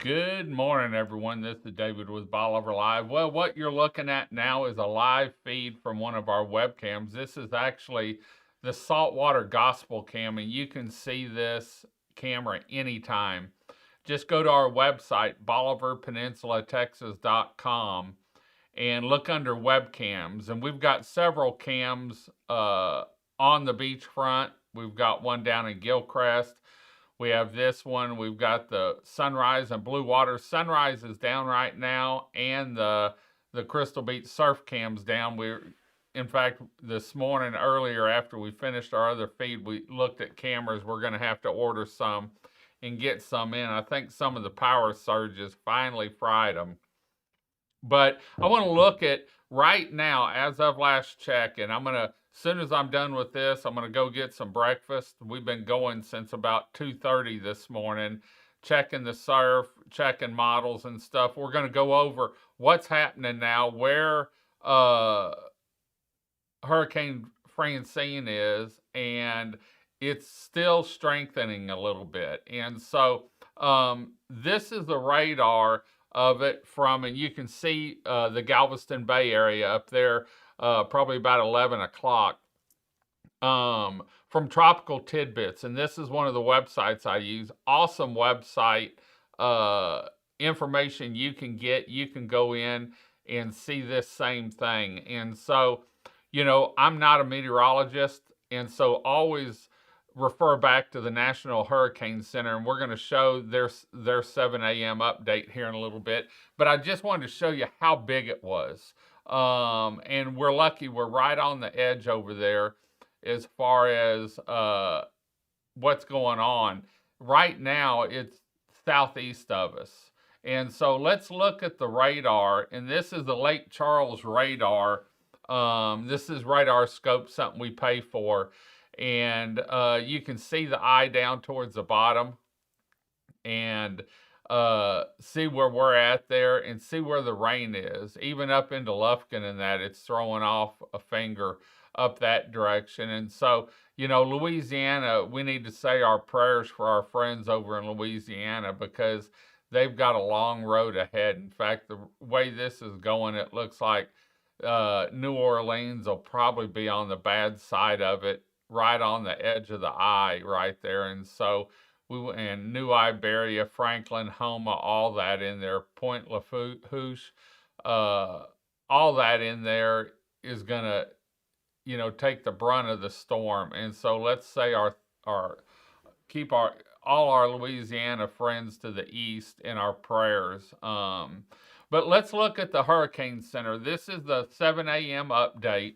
Good morning, everyone. This is David with Bolivar Live. Well, what you're looking at now is a live feed from one of our webcams. This is actually the saltwater gospel cam, and you can see this camera anytime. Just go to our website, BolivarPeninsulaTexas.com, and look under webcams. And we've got several cams on the beachfront. We've got one down in Gilcrest. We have this one. We've got the Sunrise and Blue Water. Sunrise is down right now, and the Crystal Beach surf cam's down. In fact, this morning earlier after we finished our other feed, we looked at cameras. We're going to have to order some and get some in. I think some of the power surges finally fried them. But I want to look at right now, as of last check, and as soon as I'm done with this, I'm going to go get some breakfast. We've been going since about 2:30 this morning, checking the surf, checking models and stuff. We're going to go over what's happening now, where Hurricane Francine is, and it's still strengthening a little bit. And so this is the radar of it and you can see the Galveston Bay area up there, probably about 11 o'clock, from Tropical Tidbits. And this is one of the websites I use. Awesome website, information you can get. You can go in and see this same thing. And so, I'm not a meteorologist, and so always refer back to the National Hurricane Center, and we're going to show their 7 a.m. update here in a little bit. But I just wanted to show you how big it was. And we're lucky we're right on the edge over there as far as what's going on. Right now, it's southeast of us. And so let's look at the radar, and this is the Lake Charles radar. This is radar scope, something we pay for. And you can see the eye down towards the bottom and see where we're at there and see where the rain is. Even up into Lufkin and that, it's throwing off a finger up that direction. And so, Louisiana, we need to say our prayers for our friends over in Louisiana because they've got a long road ahead. In fact, the way this is going, it looks like New Orleans will probably be on the bad side of it, right on the edge of the eye right there. And so and New Iberia, Franklin, Homa, all that in there, Point Lafourche, all that in there is going to, take the brunt of the storm. And so let's say keep all our Louisiana friends to the east in our prayers. But let's look at the Hurricane Center. This is the 7 a.m. update.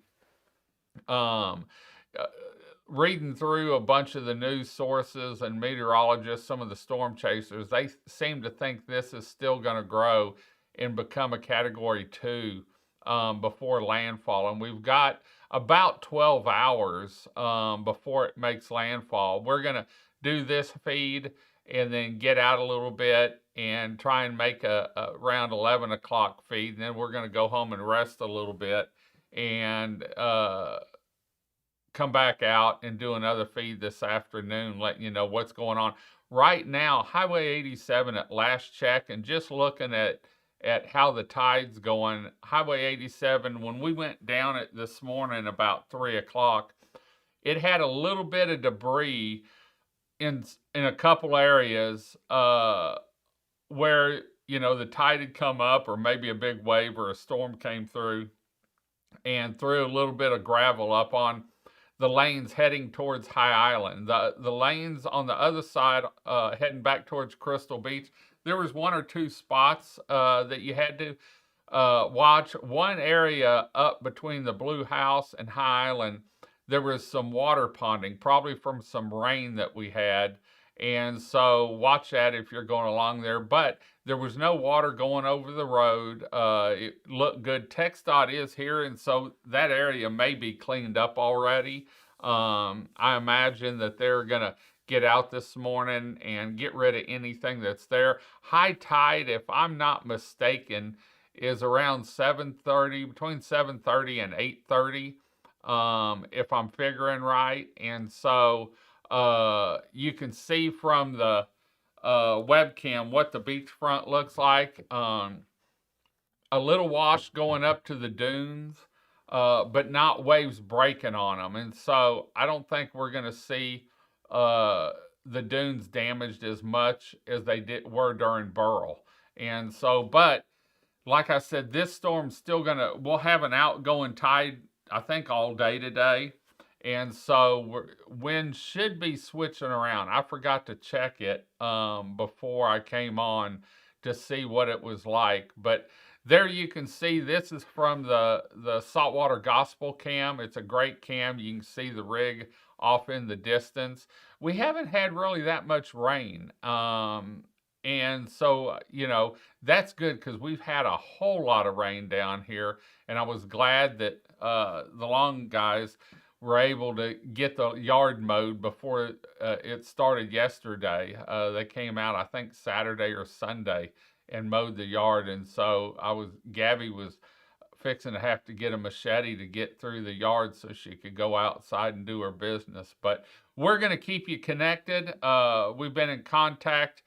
Reading through a bunch of the news sources and meteorologists, some of the storm chasers, they seem to think this is still going to grow and become a Category 2 before landfall. And we've got about 12 hours before it makes landfall. We're going to do this feed and then get out a little bit and try and make a around 11 o'clock feed. And then we're going to go home and rest a little bit and come back out and do another feed this afternoon, letting you know what's going on. Right now, Highway 87 at last check, and just looking at how the tide's going, Highway 87, when we went down it this morning about 3 o'clock, it had a little bit of debris in a couple areas where, the tide had come up, or maybe a big wave or a storm came through and threw a little bit of gravel up on the lanes heading towards High Island. The lanes on the other side heading back towards Crystal Beach, there was one or two spots that you had to watch. One area up between the Blue House and High Island, there was some water ponding, probably from some rain that we had. And so watch that if you're going along there. But there was no water going over the road. It looked good. TxDOT is here, and so that area may be cleaned up already. I imagine that they're going to get out this morning and get rid of anything that's there. High tide, if I'm not mistaken, is around 7:30, between 7:30 and 8:30, if I'm figuring right. And so you can see from the webcam what the beachfront looks like. A little wash going up to the dunes, but not waves breaking on them. And so I don't think we're going to see the dunes damaged as much as were during Burl. And so, but like I said, this storm's still we'll have an outgoing tide, I think, all day today. And so wind should be switching around. I forgot to check it before I came on to see what it was like. But there you can see, this is from the Saltwater Gospel cam. It's a great cam. You can see the rig off in the distance. We haven't had really that much rain. And so, that's good because we've had a whole lot of rain down here. And I was glad that the lawn guys were able to get the yard mowed before it started yesterday. They came out, I think, Saturday or Sunday and mowed the yard. And so Gabby was fixing to have to get a machete to get through the yard so she could go outside and do her business. But we're going to keep you connected. We've been in contact,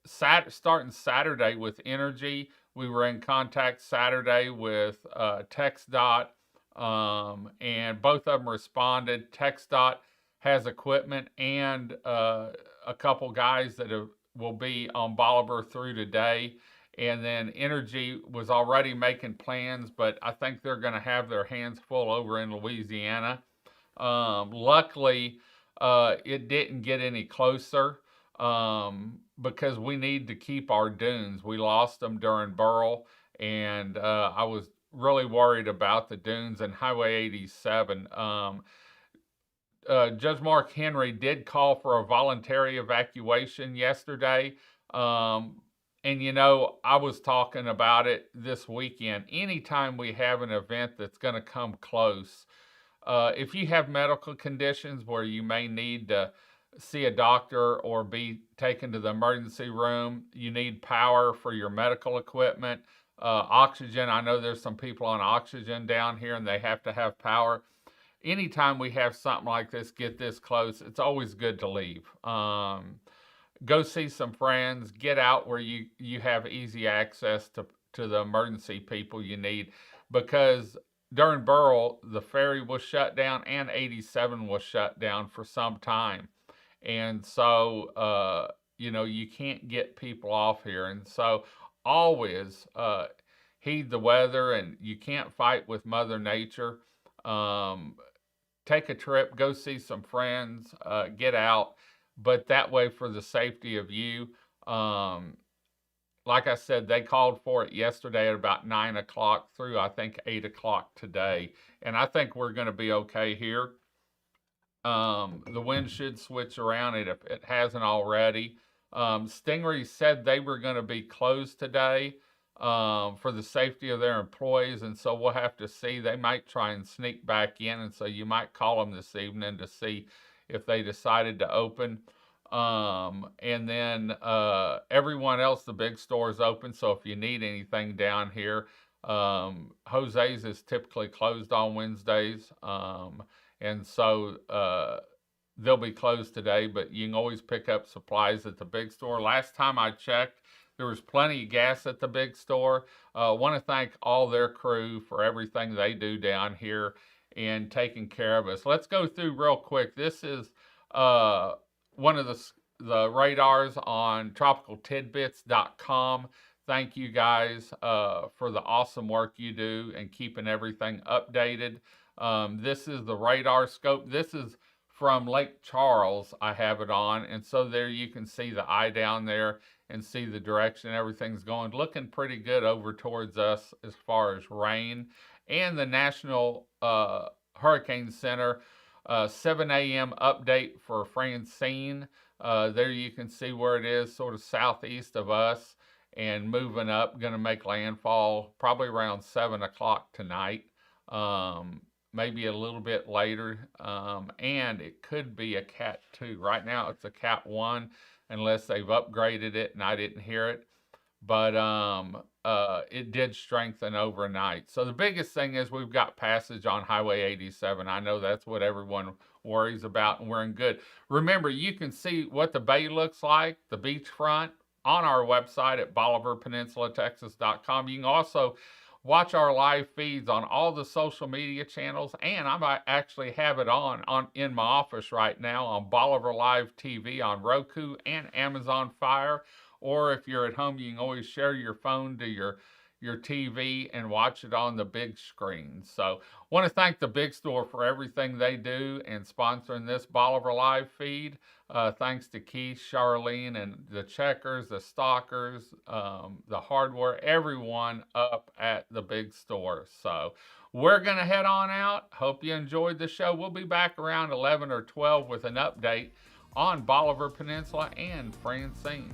starting Saturday with Energy. We were in contact Saturday with TxDOT, and both of them responded. TxDOT has equipment and a couple guys that will be on Bolivar through today. And then Energy was already making plans, but I think they're going to have their hands full over in Louisiana. Luckily, it didn't get any closer because we need to keep our dunes. We lost them during Burl, and I was really worried about the dunes and Highway 87. Judge Mark Henry did call for a voluntary evacuation yesterday. And I was talking about it this weekend. Anytime we have an event that's going to come close, if you have medical conditions where you may need to see a doctor or be taken to the emergency room, you need power for your medical equipment, oxygen. I know there's some people on oxygen down here and they have to have power. Anytime we have something like this get this close, it's always good to leave. Go see some friends, get out where you have easy access to the emergency people you need, because during Burl, the ferry was shut down and 87 was shut down for some time. And so, you can't get people off here. And so always heed the weather, and you can't fight with Mother Nature. Take a trip, go see some friends, get out. But that way, for the safety of you, like I said, they called for it yesterday at about 9 o'clock through, I think, 8 o'clock today. And I think we're going to be okay here. The wind should switch around if it hasn't already. Stingray said they were going to be closed today for the safety of their employees. And so we'll have to see. They might try and sneak back in. And so you might call them this evening to see if they decided to open. And then everyone else, the big store's open. So if you need anything down here, Jose's is typically closed on Wednesdays. And so they'll be closed today, but you can always pick up supplies at the big store. Last time I checked, there was plenty of gas at the big store. I want to thank all their crew for everything they do down here and taking care of us. Let's go through real quick. This is one of the radars on tropicaltidbits.com. Thank you guys for the awesome work you do and keeping everything updated. This is the radar scope. This is from Lake Charles. I have it on. And so there you can see the eye down there and see the direction everything's going. Looking pretty good over towards us as far as rain. And the National Hurricane Center 7 a.m. update for Francine. There you can see where it is, sort of southeast of us and moving up, going to make landfall probably around 7 o'clock tonight, maybe a little bit later, and it could be a Cat 2. Right now it's a Cat 1 unless they've upgraded it and I didn't hear it, but it did strengthen overnight. So the biggest thing is we've got passage on Highway 87. I know that's what everyone worries about, and we're in good. Remember, you can see what the bay looks like, the beachfront, on our website at BolivarPeninsulaTexas.com. You can also watch our live feeds on all the social media channels, and I might actually have it on in my office right now on Bolivar Live TV on Roku and Amazon Fire. Or if you're at home, you can always share your phone to your TV and watch it on the big screen. So want to thank the Big Store for everything they do and sponsoring this Bolivar Live feed. Thanks to Keith, Charlene, and the checkers, the stockers, the hardware, everyone up at the Big Store. So we're going to head on out. Hope you enjoyed the show. We'll be back around 11 or 12 with an update on Bolivar Peninsula and Francine.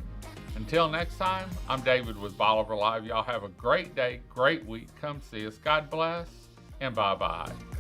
Until next time, I'm David with Bolivar Live. Y'all have a great day, great week. Come see us. God bless, and bye-bye.